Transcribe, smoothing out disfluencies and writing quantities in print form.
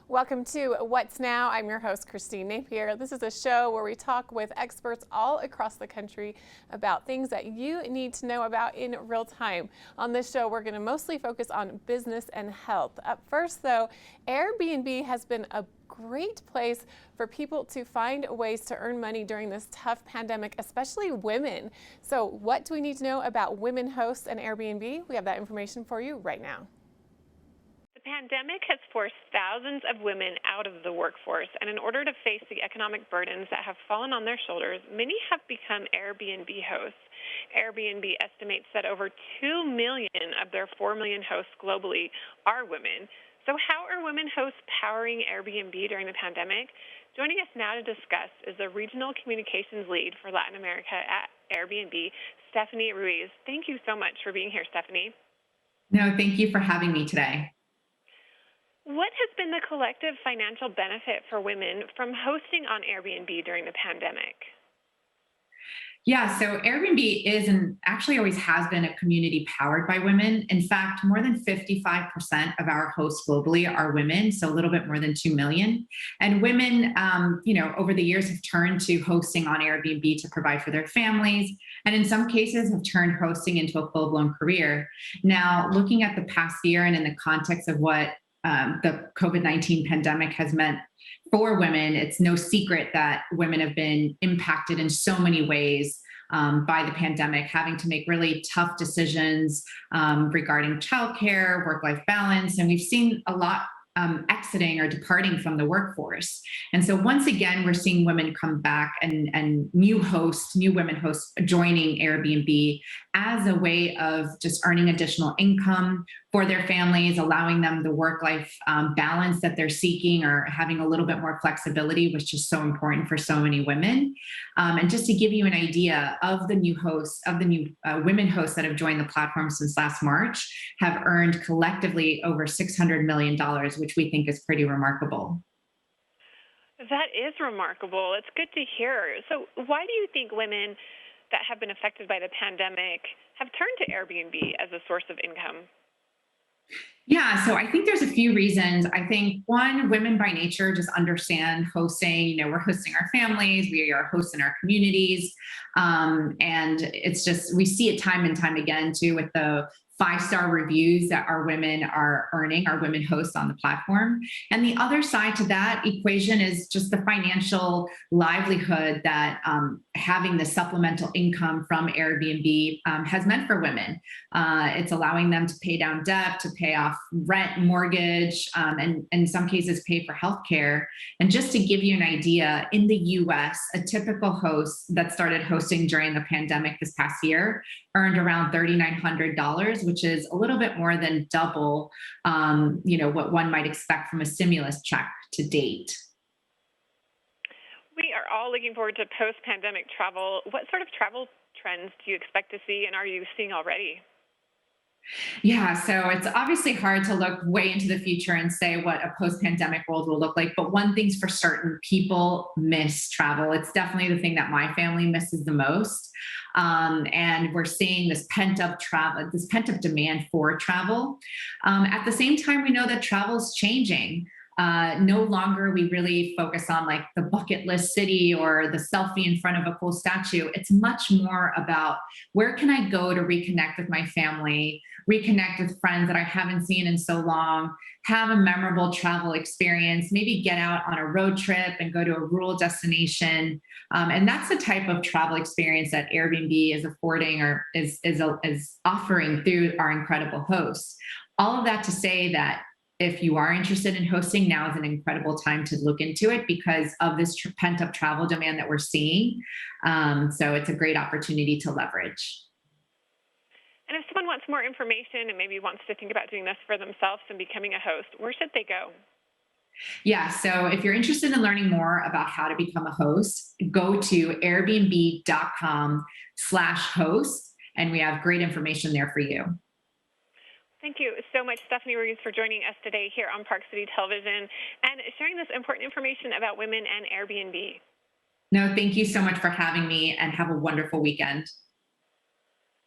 Welcome to What's Now. I'm your host, Christine Napier. This is a show where we talk with experts all across the country about things that you need to know about in real time. On this show, we're going to mostly focus on business and health. Up first, though, Airbnb has been a great place for people to find ways to earn money during this tough pandemic, especially women. So what do we need to know about women hosts and Airbnb? We have that information for you right now. The pandemic has forced thousands of women out of the workforce, and in order to face the economic burdens that have fallen on their shoulders, many have become Airbnb hosts. Airbnb estimates that over 2 million of their 4 million hosts globally are women. So how are women hosts powering Airbnb during the pandemic? Joining us now to discuss is the Regional Communications Lead for Latin America at Airbnb, Stephanie Ruiz. Thank you so much for being here, Stephanie. No, thank you for having me today. What has been the collective financial benefit for women from hosting on Airbnb during the pandemic? Yeah, so Airbnb is and actually always has been a community powered by women. In fact, more than 55% of our hosts globally are women, so a little bit more than 2 million. And women, over the years have turned to hosting on Airbnb to provide for their families, and in some cases have turned hosting into a full-blown career. Now, looking at the past year and in the context of what the COVID-19 pandemic has meant for women, it's no secret that women have been impacted in so many ways by the pandemic, having to make really tough decisions regarding childcare, work-life balance, and we've seen a lot exiting or departing from the workforce. And so once again, we're seeing women come back and new women hosts joining Airbnb as a way of just earning additional income for their families, allowing them the work-life balance that they're seeking, or having a little bit more flexibility, which is so important for so many women. And just to give you an idea of the new women hosts that have joined the platform since last March, have earned collectively over $600 million, which we think is pretty remarkable. That is remarkable. It's good to hear. So why do you think women that have been affected by the pandemic have turned to Airbnb as a source of income? Yeah, so I think there's a few reasons. I think one, women by nature just understand hosting. We're hosting our families, we are hosting our communities. And it's just, we see it time and time again too with the 5-star reviews that our women are earning, our women hosts on the platform. And the other side to that equation is just the financial livelihood that having the supplemental income from Airbnb has meant for women. It's allowing them to pay down debt, to pay off rent, mortgage, and in some cases pay for healthcare. And just to give you an idea, in the US, a typical host that started hosting during the pandemic this past year earned around $3,900, which is a little bit more than double, what one might expect from a stimulus check to date. We are all looking forward to post-pandemic travel. What sort of travel trends do you expect to see, and are you seeing already? Yeah, so it's obviously hard to look way into the future and say what a post-pandemic world will look like. But one thing's for certain, people miss travel. It's definitely the thing that my family misses the most. And we're seeing this pent-up travel, this pent-up demand for travel. At the same time, we know that travel is changing. No longer we really focus on like the bucket list city or the selfie in front of a cool statue. It's much more about where can I go to reconnect with my family, reconnect with friends that I haven't seen in so long, have a memorable travel experience, maybe get out on a road trip and go to a rural destination. And that's the type of travel experience that Airbnb is affording or is offering through our incredible hosts. All of that to say that if you are interested in hosting, now is an incredible time to look into it because of this pent-up travel demand that we're seeing. So it's a great opportunity to leverage. And if someone wants more information and maybe wants to think about doing this for themselves and becoming a host, where should they go? Yeah, so if you're interested in learning more about how to become a host, go to airbnb.com/host, and we have great information there for you. Thank you so much, Stephanie Ruiz, for joining us today here on Park City Television and sharing this important information about women and Airbnb. No, thank you so much for having me, and have a wonderful weekend.